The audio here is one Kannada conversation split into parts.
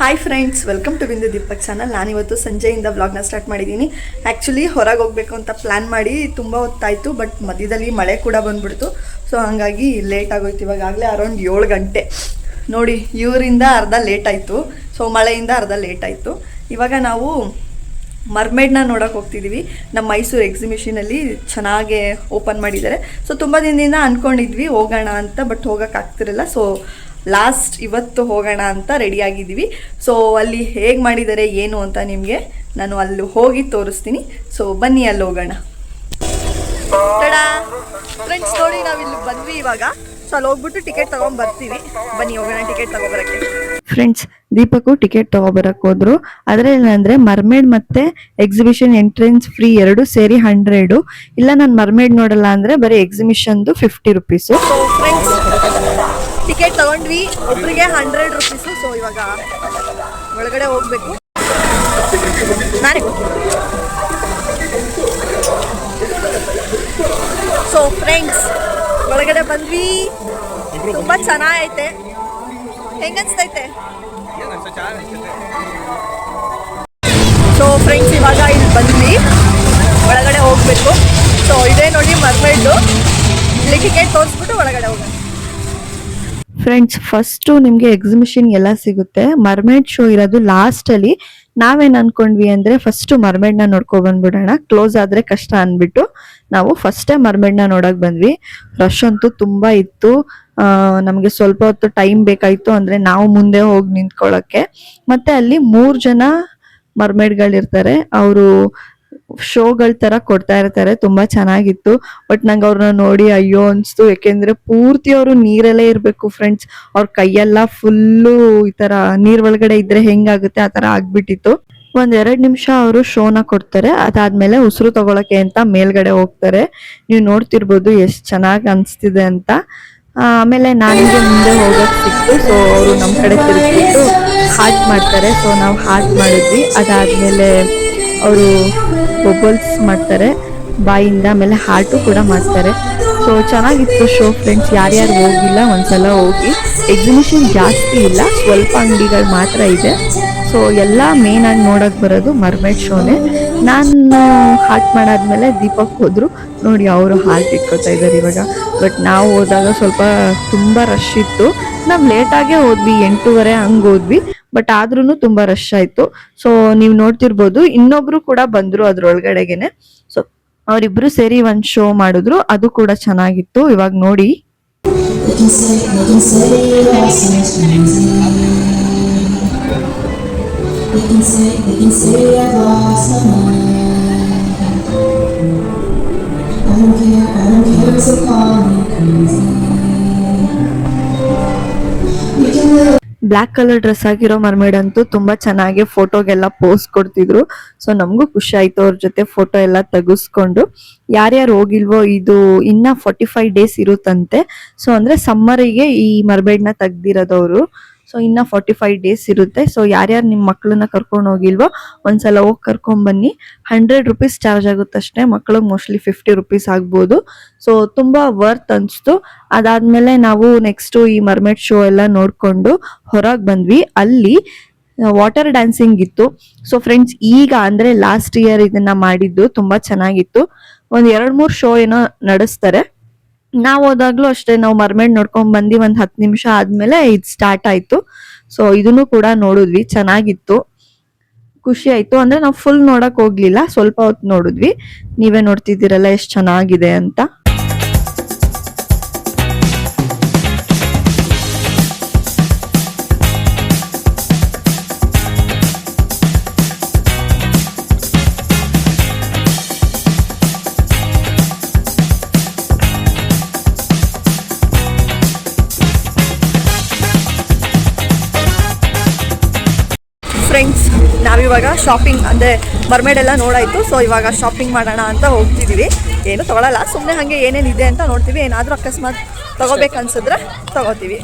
ಹಾಯ್ ಫ್ರೆಂಡ್ಸ್, ವೆಲ್ಕಮ್ ಟು ಬಿಂದು ದೀಪಕ್ ಚಾನಲ್. ನಾನಿವತ್ತು ಸಂಜೆಯಿಂದ ವ್ಲಾಗ್ನ ಸ್ಟಾರ್ಟ್ ಮಾಡಿದ್ದೀನಿ. ಆ್ಯಕ್ಚುಲಿ ಹೊರಗೆ ಹೋಗಬೇಕು ಅಂತ ಪ್ಲ್ಯಾನ್ ಮಾಡಿ ತುಂಬ ಹೊತ್ತಾಯಿತು, ಬಟ್ ಮಧ್ಯದಲ್ಲಿ ಮಳೆ ಕೂಡ ಬಂದ್ಬಿಡ್ತು. ಸೊ ಹಾಗಾಗಿ ಲೇಟ್ ಆಗೋಯ್ತು. ಇವಾಗಲೇ ಅರೌಂಡ್ 7 ಗಂಟೆ ನೋಡಿ. ಇವರಿಂದ ಅರ್ಧ ಲೇಟ್ ಆಯಿತು, ಸೊ ಮಳೆಯಿಂದ ಅರ್ಧ ಲೇಟ್ ಆಯಿತು. ಇವಾಗ ನಾವು ಮರ್ಮೇಡ್ನ ನೋಡೋಕೆ ಹೋಗ್ತಿದ್ದೀವಿ. ನಮ್ಮ ಮೈಸೂರು ಎಕ್ಸಿಬಿಷನಲ್ಲಿ ಚೆನ್ನಾಗೆ ಓಪನ್ ಮಾಡಿದ್ದಾರೆ. ಸೊ ತುಂಬ ದಿನದಿಂದ ಅಂದ್ಕೊಂಡಿದ್ವಿ ಹೋಗೋಣ ಅಂತ, ಬಟ್ ಹೋಗೋಕ್ಕಾಗ್ತಿರಲ್ಲ. ಸೊ ಲಾಸ್ಟ್ ಇವತ್ತು ಹೋಗೋಣ ಅಂತ ರೆಡಿಯಾಗಿದ್ದೀವಿ. ಸೊ ಅಲ್ಲಿ ಹೇಗೆ ಮಾಡಿದ್ದಾರೆ ಏನು ಅಂತ ನಿಮಗೆ ನಾನು ಅಲ್ಲಿ ಹೋಗಿ ತೋರಿಸ್ತೀನಿ. ಸೊ ಬನ್ನಿ ಅಲ್ಲಿ ಹೋಗೋಣ. ಫ್ರೆಂಡ್ಸ್ ನೋಡಿ, ನಾವಿಲ್ಲಿ ಬಂದ್ವಿ ಇವಾಗ. ಸೊ ಅಲ್ಲಿ ಹೋಗ್ಬಿಟ್ಟು ಟಿಕೆಟ್ ತೊಗೊಂಬರ್ತೀವಿ. ಬನ್ನಿ ಹೋಗೋಣ ಟಿಕೆಟ್ ತೊಗೊಬರೋಕ್ಕೆ. ಫ್ರೆಂಡ್ಸ್, ದೀಪಕ್ಕು ಟಿಕೆಟ್ ತೊಗೊಬರಕ್ಕೆ ಹೋದ್ರು. ಆದರೆ ಏನಂದರೆ ಮರ್ಮೇಡ್ ಮತ್ತು ಎಕ್ಸಿಬಿಷನ್ ಎಂಟ್ರೆನ್ಸ್ ಫ್ರೀ ಎರಡು ಸೇರಿ 100. ಇಲ್ಲ ನಾನು ಮರ್ಮೇಡ್ ನೋಡಲ್ಲ ಅಂದರೆ ಬರೀ ಎಕ್ಸಿಬಿಷನ್ದು 50 ರುಪೀಸು. ಸೊ ಫ್ರೆಂಡ್ಸ್, ಟಿಕೆಟ್ ತಗೊಂಡ್ವಿ, ಒಬ್ಬರಿಗೆ 100 ರುಪೀಸು. ಸೊ ಇವಾಗ ಒಳಗಡೆ ಹೋಗ್ಬೇಕು. ನಾನೇ ಸೊ ಫ್ರೆಂಡ್ಸ್, ಒಳಗಡೆ ಬಂದ್ವಿ. ತುಂಬ ಚೆನ್ನಾಗೈತೆ. ಹೆಂಗನ್ಸ್ತೈತೆ? ಸೊ ಫ್ರೆಂಡ್ಸ್, ಇವಾಗ ಇಲ್ಲಿ ಬಂದ್ವಿ, ಒಳಗಡೆ ಹೋಗ್ಬೇಕು. ಸೊ ಇದೇ ನೋಡಿ ಮರ್ಮೇಡು. ಇಲ್ಲಿ ಟಿಕೆಟ್ ತೋರಿಸ್ಬಿಟ್ಟು ಒಳಗಡೆ ಹೋಗೋಣ. ಫ್ರೆಂಡ್ಸ್, ಫಸ್ಟು ನಿಮಗೆ ಎಕ್ಸಿಬಿಷನ್ ಎಲ್ಲ ಸಿಗುತ್ತೆ. ಮರ್ಮೇಡ್ ಶೋ ಇರೋದು ಲಾಸ್ಟಲ್ಲಿ. ನಾವೇನು ಅಂದ್ಕೊಂಡ್ವಿ ಅಂದರೆ ಫಸ್ಟು ಮರ್ಮೇಡ್ನ ನೋಡ್ಕೊ ಬಂದ್ಬಿಡೋಣ, ಕ್ಲೋಸ್ ಆದರೆ ಕಷ್ಟ ಅಂದ್ಬಿಟ್ಟು ನಾವು ಫಸ್ಟೇ ಮರ್ಮೇಡ್ನ ನೋಡೋಕೆ ಬಂದ್ವಿ. ರಶ್ ಅಂತೂ ತುಂಬ ಇತ್ತು. ನಮಗೆ ಸ್ವಲ್ಪ ಹೊತ್ತು ಟೈಮ್ ಬೇಕಾಯಿತು, ಅಂದರೆ ನಾವು ಮುಂದೆ ಹೋಗಿ ನಿಂತ್ಕೊಳ್ಳೋಕ್ಕೆ. ಮತ್ತು ಅಲ್ಲಿ 3 ಜನ ಮರ್ಮೇಡ್ಗಳಿರ್ತಾರೆ. ಅವರು ಶೋಗಳ ಥರ ಕೊಡ್ತಾ ಇರ್ತಾರೆ. ತುಂಬ ಚೆನ್ನಾಗಿತ್ತು. ಬಟ್ ನಂಗೆ ಅವ್ರನ್ನ ನೋಡಿ ಅಯ್ಯೋ ಅನಿಸ್ತು. ಯಾಕೆಂದರೆ ಪೂರ್ತಿ ಅವರು ನೀರಲ್ಲೇ ಇರಬೇಕು ಫ್ರೆಂಡ್ಸ್. ಅವ್ರ ಕೈಯೆಲ್ಲ ಫುಲ್ಲು ಈ ಥರ ನೀರ್ ಒಳಗಡೆ ಇದ್ರೆ ಹೆಂಗಾಗುತ್ತೆ ಆ ಥರ ಆಗ್ಬಿಟ್ಟಿತ್ತು. 1-2 ನಿಮಿಷ ಅವರು ಶೋನ ಕೊಡ್ತಾರೆ. ಅದಾದ್ಮೇಲೆ ಉಸಿರು ತಗೊಳಕ್ಕೆ ಅಂತ ಮೇಲ್ಗಡೆ ಹೋಗ್ತಾರೆ. ನೀವು ನೋಡ್ತಿರ್ಬೋದು ಎಷ್ಟು ಚೆನ್ನಾಗಿ ಅನಿಸ್ತಿದೆ ಅಂತ. ಆಮೇಲೆ ನನಗೆ ಮುಂದೆ ಹೋಗೋಕೆ ಸಿಕ್ತು. ಸೊ ಅವರು ನಮ್ಮ ಕಡೆ ತಿರುಗಿಬಿಟ್ಟು ಹಾರ್ಟ್ ಮಾಡ್ತಾರೆ. ಸೊ ನಾವು ಹಾರ್ಟ್ ಮಾಡಿದ್ವಿ. ಅದಾದಮೇಲೆ ಅವರು ಬಬಲ್ಸ್ ಮಾಡ್ತಾರೆ ಬಾಯಿಂದ, ಆಮೇಲೆ ಹಾರ್ಟು ಕೂಡ ಮಾಡ್ತಾರೆ. ಸೊ ಚೆನ್ನಾಗಿತ್ತು ಶೋ ಫ್ರೆಂಡ್ಸ್. ಯಾರ್ಯಾರು ಹೋಗಿಲ್ಲ ಒಂದ್ಸಲ ಹೋಗಿ. ಎಕ್ಸಿಬಿಷನ್ ಜಾಸ್ತಿ ಇಲ್ಲ, ಸ್ವಲ್ಪ ಅಂಗಡಿಗಳು ಮಾತ್ರ ಇದೆ. ಸೊ ಎಲ್ಲ ಮೇನಾಗಿ ನೋಡೋಕೆ ಬರೋದು ಮರ್ಮೇಡ್ ಶೋನೇ. ನಾನು ಹಾರ್ಟ್ ಮಾಡಾದ್ಮೇಲೆ ದೀಪಕ್ ಹೋದ್ರು ನೋಡಿ, ಅವರು ಹಾರ್ಟ್ ಇಟ್ಕೋತಾ ಇದ್ದಾರೆ ಇವಾಗ. ಬಟ್ ನಾವು ಹೋದಾಗ ಸ್ವಲ್ಪ ತುಂಬ ರಶ್ ಇತ್ತು. ನಾವು ಲೇಟಾಗೇ ಹೋದ್ವಿ, 8:30 ಹಂಗೆ ಹೋದ್ವಿ. ಬಟ್ ಆದ್ರೂ ತುಂಬ ರಶ್ ಆಯಿತು. ಸೊ ನೀವು ನೋಡ್ತಿರ್ಬೋದು, ಇನ್ನೊಬ್ರು ಕೂಡ ಬಂದರು ಅದ್ರೊಳಗಡೆಗೆನೆ. ಸೊ ಅವರಿಬ್ರು ಸೇರಿ ಒಂದು ಶೋ ಮಾಡಿದ್ರು, ಅದು ಕೂಡ ಚೆನ್ನಾಗಿತ್ತು. ಇವಾಗ ನೋಡಿ. ಬ್ಲ್ಯಾಕ್ ಕಲರ್ ಡ್ರೆಸ್ ಆಗಿರೋ ಮರ್ಮೇಡ್ ಅಂತೂ ತುಂಬಾ ಚೆನ್ನಾಗಿ ಫೋಟೋಗೆಲ್ಲ ಪೋಸ್ ಕೊಡ್ತಿದ್ರು. ಸೊ ನಮಗೂ ಖುಷಿ ಆಯ್ತು ಅವ್ರ ಜೊತೆ ಫೋಟೋ ಎಲ್ಲ ತೆಗೆಸ್ಕೊಂಡು. ಯಾರ್ಯಾರು ಹೋಗಿಲ್ವೋ, ಇದು ಇನ್ನ 45 ಡೇಸ್ ಇರುತ್ತಂತೆ. ಸೊ ಅಂದ್ರೆ ಸಮ್ಮರಿಗೆ ಈ ಮರ್ಮೇಡ್ನ ತೆಗ್ದಿರೋದವ್ರು. ಸೊ ಇನ್ನ 45 ಡೇಸ್ ಇರುತ್ತೆ. ಸೊ ಯಾರ್ಯಾರು ನಿಮ್ಮ ಮಕ್ಕಳನ್ನ ಕರ್ಕೊಂಡು ಹೋಗಿಲ್ವೋ ಒಂದ್ಸಲ ಹೋಗಿ ಕರ್ಕೊಂಡ್ ಬನ್ನಿ. 100 ರುಪೀಸ್ ಚಾರ್ಜ್ ಆಗುತ್ತಷ್ಟೇ. ಮಕ್ಕಳಿಗೆ ಮೋಸ್ಟ್ಲಿ 50 ರುಪೀಸ್ ಆಗ್ಬೋದು. ಸೊ ತುಂಬಾ ವರ್ತ್ ಅನ್ಸ್ತು. ಅದಾದ್ಮೇಲೆ ನಾವು ನೆಕ್ಸ್ಟ್ ಈ ಮರ್ಮೇಡ್ ಶೋ ಎಲ್ಲ ನೋಡ್ಕೊಂಡು ಹೊರಗೆ ಬಂದ್ವಿ. ಅಲ್ಲಿ ವಾಟರ್ ಡ್ಯಾನ್ಸಿಂಗ್ ಇತ್ತು. ಸೊ ಫ್ರೆಂಡ್ಸ್, ಈಗ ಅಂದ್ರೆ ಲಾಸ್ಟ್ ಇಯರ್ ಇದನ್ನ ಮಾಡಿದ್ದು ತುಂಬಾ ಚೆನ್ನಾಗಿತ್ತು. 1-2-3 ಶೋ ಏನೋ ನಡೆಸ್ತಾರೆ. ನಾವು ಹೋದಾಗ್ಲೂ ಅಷ್ಟೇ, ನಾವು ಮರ್ಮೇಡ್ ನೋಡ್ಕೊಂಡ್ ಬಂದು 10 ನಿಮಿಷ ಆದ್ಮೇಲೆ ಇದು ಸ್ಟಾರ್ಟ್ ಆಯ್ತು. ಸೊ ಇದನ್ನು ಕೂಡ ನೋಡಿದ್ವಿ, ಚೆನ್ನಾಗಿತ್ತು, ಖುಷಿ ಆಯ್ತು. ಅಂದ್ರೆ ನಾವು ಫುಲ್ ನೋಡಕ್ ಹೋಗ್ಲಿಲ್ಲ, ಸ್ವಲ್ಪ ಹೊತ್ತು ನೋಡಿದ್ವಿ. ನೀವೇ ನೋಡ್ತಿದ್ದೀರಲ್ಲ ಎಷ್ಟು ಚೆನ್ನಾಗಿದೆ ಅಂತ. ಫ್ರೆಂಡ್ಸ್, ನಾವಿವಾಗ ಶಾಪಿಂಗ್ ಅಂದರೆ ಮರ್ಮೇಡ್ ಎಲ್ಲ ನೋಡಾಯಿತು. ಸೊ ಇವಾಗ ಶಾಪಿಂಗ್ ಮಾಡೋಣ ಅಂತ ಹೋಗ್ತಿದ್ದೀವಿ. ಏನು ತೊಗೊಳಲ್ಲ, ಸುಮ್ಮನೆ ಹಾಗೆ ಏನೇನಿದೆ ಅಂತ ನೋಡ್ತೀವಿ. ಏನಾದರೂ ಅಕಸ್ಮಾತ್ ತೊಗೋಬೇಕನ್ಸಿದ್ರೆ ತೊಗೋತೀವಿ.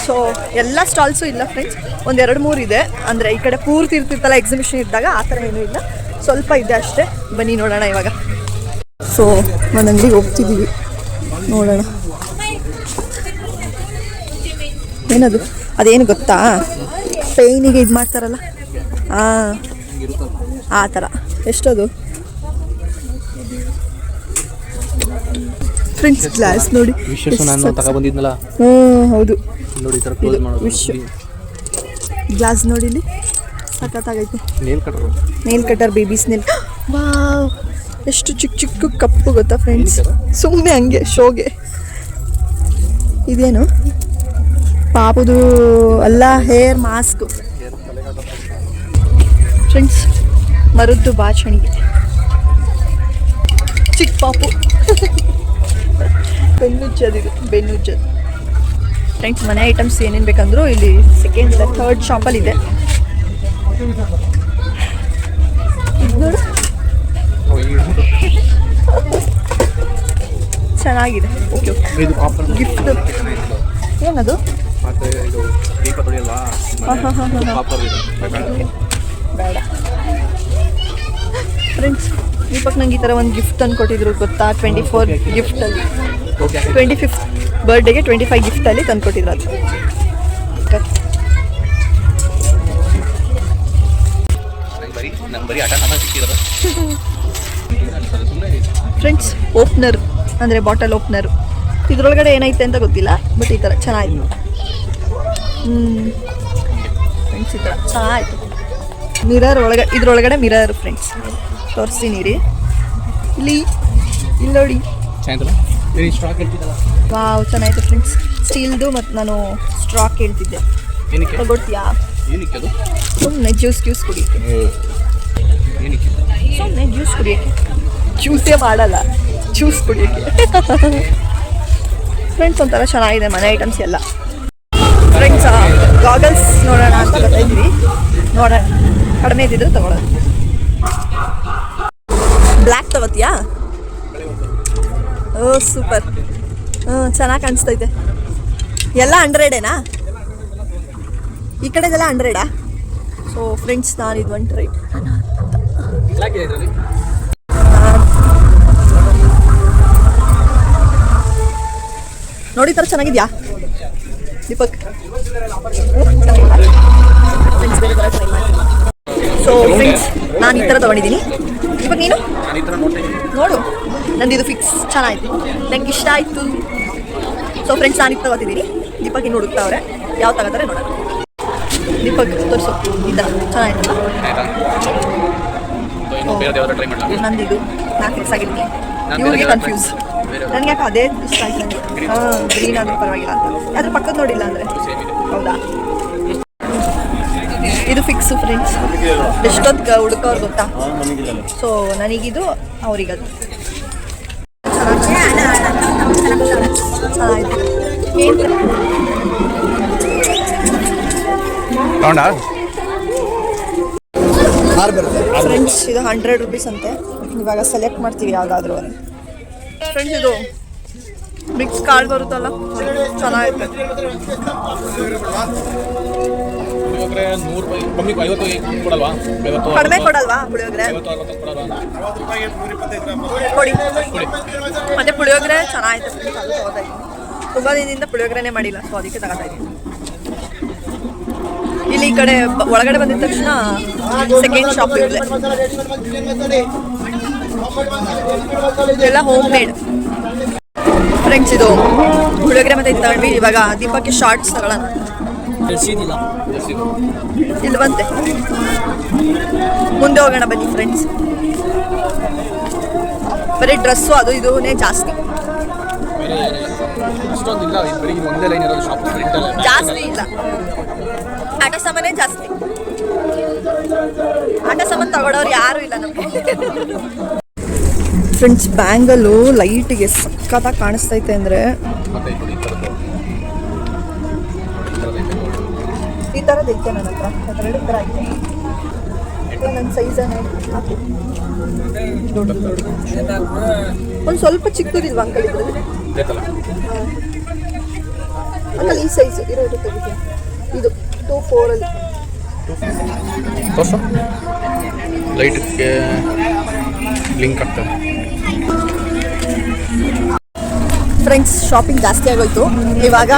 ಸೊ ಎಲ್ಲ ಸ್ಟಾಲ್ಸು ಇಲ್ಲ ಫ್ರೆಂಡ್ಸ್, 1-2-3 ಇದೆ. ಅಂದರೆ ಈ ಕಡೆ ಪೂರ್ತಿ ಇರ್ತಿರ್ತಲ್ಲ ಎಕ್ಸಿಬಿಷನ್ ಇದ್ದಾಗ, ಆ ಥರ ಏನೂ ಇಲ್ಲ, ಸ್ವಲ್ಪ ಇದೆ ಅಷ್ಟೇ. ಬನ್ನಿ ನೋಡೋಣ ಇವಾಗ. ಸೊ ಒಂದು ಅಂಗಡಿಗೆ ಹೋಗ್ತಿದ್ದೀವಿ, ನೋಡೋಣ. ಏನದು, ಅದೇನು ಗೊತ್ತಾ, ಪೇಯ್ನಿಗೆ ಇದು ಮಾಡ್ತಾರಲ್ಲ ಹಾಂ ಆ ಥರ. ಎಷ್ಟದು ಫ್ರೆಂಡ್ಸ್? ಗ್ಲಾಸ್ ನೋಡಿ, ಹ್ಞೂ ಹೌದು ಗ್ಲಾಸ್ ನೋಡಿ ಇಲ್ಲಿ ಸಖತ್ತಾಗೈತೆ. Nail cutter, babies nail. Wow, ಎಷ್ಟು ಚಿಕ್ಕ ಚಿಕ್ಕ ಕಪ್ಪು ಗೊತ್ತಾ ಫ್ರೆಂಡ್ಸ್? ಸುಮ್ಮನೆ ಹಂಗೆ ಶೋಗೆ. ಇದೇನು ಪಾಪುದು ಅಲ್ಲ, ಹೇರ್ ಮಾಸ್ಕ್ ಫ್ರೆಂಡ್ಸ್. ಮರದ್ದು ಬಾಚಣಿಗೆ, ಚಿಕ್ಕ ಪಾಪು. ಬೆನ್ನುಜ್ಜದಿದು, ಬೆನ್ನುಜ್ಜದು ಫ್ರೆಂಡ್ಸ್. ಮನೆ ಐಟಮ್ಸ್ ಏನೇನು ಬೇಕಂದ್ರೂ ಇಲ್ಲಿ ಸೆಕೆಂಡ್ ಥರ್ಡ್ ಶಾಪಲ್ಲಿ ಇದೆ. ನೋಡು ಚೆನ್ನಾಗಿದೆ. Okay okay. ಗಿಫ್ಟ್ ಏನದು? ಬೇಡ ಫ್ರೆಂಡ್ಸ್. ದೀಪಕ್ ನಂಗೆ ಈ ಥರ ಒಂದು ಗಿಫ್ಟ್ ತಂದು ಕೊಟ್ಟಿದ್ರು ಗೊತ್ತಾ? 24 ಗಿಫ್ಟಲ್ಲಿ 25th ಬರ್ಡೇಗೆ 25 ಗಿಫ್ಟಲ್ಲಿ ತಂದು ಕೊಟ್ಟಿದ್ರು. ಅದು ಫ್ರೆಂಡ್ಸ್, ಓಪ್ನರ್ ಅಂದರೆ ಬಾಟಲ್ ಓಪ್ನರ್. ಇದ್ರೊಳಗಡೆ ಏನೈತೆ ಅಂತ ಗೊತ್ತಿಲ್ಲ, ಬಟ್ ಈ ಥರ ಚೆನ್ನಾಗಿತ್ತು. ಫ್ರೆಂಡ್ಸ್, ಈ ಥರ ಚೆನ್ನಾಗಿತ್ತು. ಮಿರರ್ ಒಳಗಡೆ, ಇದ್ರೊಳಗಡೆ ಮಿರರ್ ಫ್ರೆಂಡ್ಸ್. ತೋರಿಸ್ತೀನಿ ರೀ, ಇಲ್ಲಿ ಇಲ್ಲಿ ನೋಡಿ. ವಾವ್, ಚೆನ್ನಾಗಿತ್ತು ಫ್ರೆಂಡ್ಸ್. ಸ್ಟೀಲ್ದು. ಮತ್ತು ನಾನು ಸ್ಟ್ರಾ ಕೇಳ್ತಿದ್ದೆ, ತಗೊಳ್ತೀಯಾ? ಸುಮ್ಮನೆ ಜ್ಯೂಸ್ ಕುಡಿಯೋಕ್ಕೆ. ಸುಮ್ಮನೆ ಜ್ಯೂಸ್ ಕುಡಿಯೋಕ್ಕೆ. ಜ್ಯೂಸೇ ಮಾಡಲ್ಲ, ಜ್ಯೂಸ್ ಕುಡಿಯೋಕ್ಕೆ. ಫ್ರೆಂಡ್ಸ್, ಒಂಥರ ಚೆನ್ನಾಗಿದೆ ಮನೆ ಐಟಮ್ಸ್ ಎಲ್ಲ. ಫ್ರೆಂಡ್ಸ್, ಗಾಗಲ್ಸ್ ನೋಡೋಣ ಅಂತ ಬರ್ತಾಯಿದ್ವಿ. ನೋಡೋಣ, ಕಡಿಮೆ ಇದ್ದಿದ್ರು ತಗೊಳ್ಳೋದು. ಬ್ಲ್ಯಾಕ್ ತಗೋತೀಯಾ? ಓ ಸೂಪರ್. ಚೆನ್ನಾಗಿ ಕಾಣಿಸ್ತೈತೆ. ಎಲ್ಲ 100ಏನಾ? ಈ ಕಡೆದೆಲ್ಲ 100ಆ? ಸೊ ಫ್ರೆಂಡ್ಸ್, ನಾನು ಇದು ಒಂದು ಟ್ರೈ ನೋಡಿ. ಥರ ಚೆನ್ನಾಗಿದ್ಯಾ ದೀಪಕ್? ಸೊ ಫ್ರೆಂಡ್ಸ್, ನಾನು ಈ ಥರ ತೊಗೊಂಡಿದ್ದೀನಿ. ದೀಪಕ್ ನೀನು ನೋಡು, ನಂದಿದು ಫಿಕ್ಸ್ ಚೆನ್ನಾಯಿತು, ನಂಗೆ ಇಷ್ಟ ಆಯಿತು. ಸೊ ಫ್ರೆಂಡ್ಸ್, ನಾನು ಇದು ತಗೋತಿದ್ದೀನಿ. ದೀಪಕ್ ಇನ್ನು ಹುಡುಕ್ತಾವ್ರೆ, ಯಾವ ತಗೋತಾರೆ ನೋಡೋಣ. ದೀಪಕ್ ತೋರಿಸು, ಈ ಥರ ಚೆನ್ನಾಗಿತ್ತಲ್ಲ? ನಂದಿದು ನಾನು ಫಿಕ್ಸ್ ಆಗಿದ್ದೀನಿ. ಇವ್ರಿಗೆ ಕನ್ಫ್ಯೂಸ್. ನನಗೆ ಯಾಕೆ ಅದೇ ಇಷ್ಟ ಆಯ್ತು ನನಗೆ. ಗ್ರೀನ್ ಆದರೂ ಪರವಾಗಿಲ್ಲ ಅಂತ. ಅದ್ರ ಪಕ್ಕದ ನೋಡಿಲ್ಲ ಅಂದರೆ ಹೌದಾ? ಇದು ಫಿಕ್ಸು ಫ್ರೆಂಡ್ಸ್. ಎಷ್ಟೊತ್ತು ಹುಡುಕೋರು ಗೊತ್ತಾ? ಸೊ ನನಗಿದು, ಅವರಿಗದು. ಚೆನ್ನಾಗಿತ್ತು. ಏನು ಫ್ರೆಂಡ್ಸ್, ಇದು 100 ರೂಪೀಸ್ ಅಂತೆ. ಇವಾಗ ಸೆಲೆಕ್ಟ್ ಮಾಡ್ತೀವಿ ಯಾವುದಾದ್ರೂ ಒಂದು. ಫ್ರೆಂಡ್ಸ್, ಇದು ಮಿಕ್ಸ್ ಕಾರ್ಡ್ ಬರುತ್ತಲ್ಲ, ಚೆನ್ನಾಗಿರುತ್ತೆ. ಕಡಿಮೆ ಕೊಡಲ್ವಾ ಪುಳಿಯೋಗರೆ? ಕೊಡಿ. ಮತ್ತೆ ಪುಳಿಯೋಗರೆ ಚೆನ್ನಾಗಿತ್ತು. ಅದು ತಗೋತಾ ಇದ್ದೀನಿ. ತುಂಬ ದಿನದಿಂದ ಪುಳಿಯೋಗರೆನೇ ಮಾಡಿಲ್ಲ, ಸೊ ಅದಕ್ಕೆ ತಗೋತಾ ಇದ್ದೀನಿ. ಇಲ್ಲಿ ಈ ಕಡೆ ಒಳಗಡೆ ಬಂದಿದ ತಕ್ಷಣ ಸೆಕೆಂಡ್ ಶಾಪ್ ಇದೆ. ಎಲ್ಲ ಹೋಮ್ ಮೇಡ್ ಫ್ರೆಂಡ್ಸ್. ಇದು ಪುಳಿಯೋಗರೆ ಮತ್ತೆ ಇದು ತಗೊಂಡ್ವಿ. ಇವಾಗ ದೀಪಕ್ಕೆ ಶಾರ್ಟ್ಸ್ ತಗೊಳ್ಳೋಣ. ಇಲ್ಲಿ ಬಂತೆ, ಮುಂದೆ ಹೋಗೋಣ ಬನ್ನಿ ಫ್ರೆಂಡ್ಸ್. ಬರೀ ಡ್ರೆಸ್ಸು ಅದು ಇದೂನೇ ಜಾಸ್ತಿ. ಜಾಸ್ತಿ ಇಲ್ಲ, ಆಟ ಸಾಮಾನೇ ಜಾಸ್ತಿ. ಆಟ ಸಾಮಾನು ತಗೊಳ್ಳೋರು ಯಾರು ಇಲ್ಲ ನಮಗೆ. ಫ್ರೆಂಡ್ಸ್, ಬ್ಯಾಂಗಲ್ಲು ಲೈಟಿಗೆ ಸಕ್ಕತ್ತಾಗಿ ಕಾಣಿಸ್ತೈತೆ. ಅಂದರೆ ಈ ಥರದ್ದು ಐತೆ ನನ್ನ ಹತ್ರ. ಅದೆರಡು ಥರ ಐತೆ. ನನ್ನ ಸೈಜನ್ನು ಹಾಕಿ ಒಂದು ಸ್ವಲ್ಪ ಚಿಕ್ಕದಿಲ್ವಾ ಅಂಕಲ್? ಇದ್ರಲ್ಲಿ ಅಂಕಲ್ ಈ ಸೈಜ್ ಇರೋದು ತೆಗಿತೀನಿ. ಇದು 24 ಲೈಟ್ಗೆ ಬ್ಲಿಂಕ್ ಆಗ್ತದೆ. ಫ್ರೆಂಡ್ಸ್ ಶಾಪಿಂಗ್ ಜಾಸ್ತಿ ಆಗೋಯ್ತು ಇವಾಗ.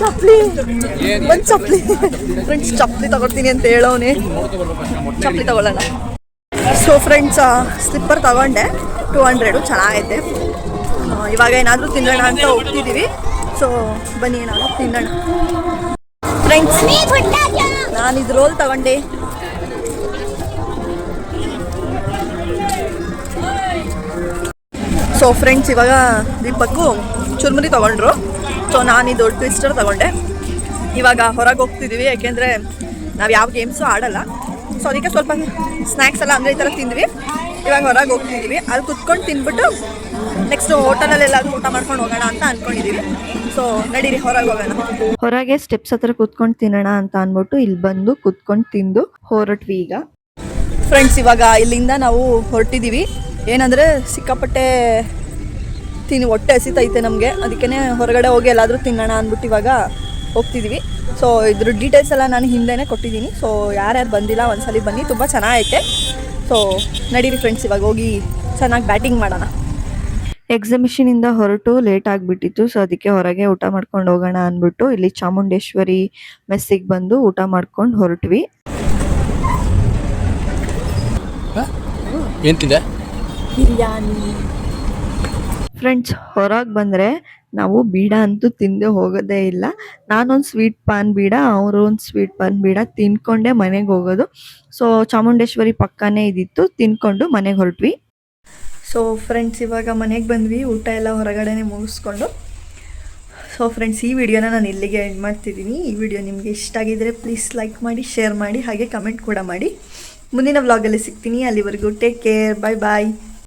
ಚಪ್ಪಲಿ ಒಂದು ಚಪ್ಪಲಿ ಫ್ರೆಂಡ್ಸ್ ಚಪ್ಪಲಿ ತಗೊಳ್ತೀನಿ ಅಂತ ಹೇಳೋನೆ. ಚಪ್ಪಲಿ ತಗೊಳ್ಳೋಣ. ಸೊ ಫ್ರೆಂಡ್ಸ್ ಸ್ಲಿಪ್ಪರ್ ತಗೊಂಡೆ 200 ಚೆನ್ನಾಗೈತೆ. ಇವಾಗ ಏನಾದರೂ ತಿನ್ನೋಣ ಅಂತ ಹೋಗ್ತಿದ್ದೀವಿ. ಸೊ ಬನ್ನಿ ಏನಾದರೂ ತಿನ್ನೋಣ. ಫ್ರೆಂಡ್ಸ್ ನಾನು ಇದು ರೋಲ್ ತಗೊಂಡೆ. ಸೊ ಫ್ರೆಂಡ್ಸ್ ಇವಾಗ ದೀಪಕ್ಕು ಚುರ್ಮುರಿ ತೊಗೊಂಡ್ರು. ಸೊ ನಾನಿದು ಟ್ವಿಸ್ಟರ್ ತೊಗೊಂಡೆ. ಇವಾಗ ಹೊರಗೆ ಹೋಗ್ತಿದ್ದೀವಿ ಯಾಕೆಂದರೆ ನಾವು ಯಾವ ಗೇಮ್ಸು ಆಡಲ್ಲ. ಸೊ ಅದಕ್ಕೆ ಸ್ವಲ್ಪ ಸ್ನ್ಯಾಕ್ಸ್ ಎಲ್ಲ ಅಂದರೆ ಈ ಥರ ತಿಂದ್ವಿ. ಇವಾಗ ಹೊರಗೆ ಹೋಗ್ತಿದ್ದೀವಿ. ಅಲ್ಲಿ ಕುತ್ಕೊಂಡು ತಿಂದ್ಬಿಟ್ಟು ನೆಕ್ಸ್ಟ್ ಹೋಟೆಲಲ್ಲೆಲ್ಲಾದ್ರೂ ಊಟ ಮಾಡ್ಕೊಂಡು ಹೋಗೋಣ ಅಂತ ಅಂದ್ಕೊಂಡಿದ್ದೀವಿ. ಸೊ ನಡೀರಿ ಹೊರಗೆ ಹೋಗೋಣ. ಹೊರಗೆ ಸ್ಟೆಪ್ಸ್ ಹತ್ರ ಕುತ್ಕೊಂಡು ತಿನ್ನೋಣ ಅಂತ ಅಂದ್ಬಿಟ್ಟು ಇಲ್ಲಿ ಬಂದು ಕುತ್ಕೊಂಡು ತಿಂದು ಹೊರಟ್ವಿ. ಈಗ ಫ್ರೆಂಡ್ಸ್ ಇವಾಗ ಇಲ್ಲಿಂದ ನಾವು ಹೊರಟಿದ್ದೀವಿ. ಏನಂದರೆ ಸಿಕ್ಕಾಪಟ್ಟೆ ಹೊಟ್ಟೆ ಹಸಿತೈತೆ ನಮಗೆ. ಅದಕ್ಕೇ ಹೊರಗಡೆ ಹೋಗಿ ಎಲ್ಲಾದರೂ ತಿನ್ನೋಣ ಅಂದ್ಬಿಟ್ಟು ಇವಾಗ ಹೋಗ್ತಿದ್ದೀವಿ. ಸೊ ಇದ್ರ ಡೀಟೇಲ್ಸ್ ಎಲ್ಲ ನಾನು ಹಿಂದೆನೇ ಕೊಟ್ಟಿದ್ದೀನಿ. ಸೊ ಯಾರ್ಯಾರು ಬಂದಿಲ್ಲ ಒಂದ್ಸಲಿ ಬನ್ನಿ, ತುಂಬ ಚೆನ್ನಾಗೈತೆ. ಸೊ ನಡೀರಿ ಫ್ರೆಂಡ್ಸ್ ಇವಾಗ ಹೋಗಿ ಚೆನ್ನಾಗಿ ಬ್ಯಾಟಿಂಗ್ ಮಾಡೋಣ. ಎಕ್ಸಿಬಿಷನಿಂದ ಹೊರಟು ಲೇಟ್ ಆಗಿಬಿಟ್ಟಿತ್ತು. ಸೊ ಅದಕ್ಕೆ ಹೊರಗೆ ಊಟ ಮಾಡ್ಕೊಂಡು ಹೋಗೋಣ ಅಂದ್ಬಿಟ್ಟು ಇಲ್ಲಿ ಚಾಮುಂಡೇಶ್ವರಿ ಮೆಸ್ಸಿಗೆ ಬಂದು ಊಟ ಮಾಡ್ಕೊಂಡು ಹೊರಟ್ವಿ. ಬಿರಿಯಾನಿ. ಫ್ರೆಂಡ್ಸ್ ಹೊರಗೆ ಬಂದರೆ ನಾವು ಬೀಡ ಅಂತೂ ತಿಂದು ಹೋಗೋದೇ ಇಲ್ಲ. ನಾನೊಂದು ಸ್ವೀಟ್ ಪಾನ್ ಬೀಡ, ಅವರು ಒಂದು ಸ್ವೀಟ್ ಪಾನ್ ಬೀಡ ತಿನ್ಕೊಂಡೆ ಮನೆಗೆ ಹೋಗೋದು. ಸೊ ಚಾಮುಂಡೇಶ್ವರಿ ಪಕ್ಕನೇ ಇದ್ದಿತ್ತು, ತಿನ್ಕೊಂಡು ಮನೆಗೆ ಹೊರಟ್ವಿ. ಸೊ ಫ್ರೆಂಡ್ಸ್ ಇವಾಗ ಮನೆಗೆ ಬಂದ್ವಿ, ಊಟ ಎಲ್ಲ ಹೊರಗಡೆನೆ ಮುಗಿಸ್ಕೊಂಡು. ಸೊ ಫ್ರೆಂಡ್ಸ್ ಈ ವಿಡಿಯೋನ ನಾನು ಇಲ್ಲಿಗೆ ಎಂಡ್ ಮಾಡ್ತಿದ್ದೀನಿ. ಈ ವಿಡಿಯೋ ನಿಮಗೆ ಇಷ್ಟ ಆಗಿದ್ದರೆ ಪ್ಲೀಸ್ ಲೈಕ್ ಮಾಡಿ, ಶೇರ್ ಮಾಡಿ, ಹಾಗೆ ಕಮೆಂಟ್ ಕೂಡ ಮಾಡಿ. ಮುಂದಿನ ವ್ಲಾಗಲ್ಲಿ ಸಿಗ್ತೀನಿ. ಅಲ್ಲಿವರೆಗೂ ಟೇಕ್ ಕೇರ್, ಬಾಯ್ ಬಾಯ್.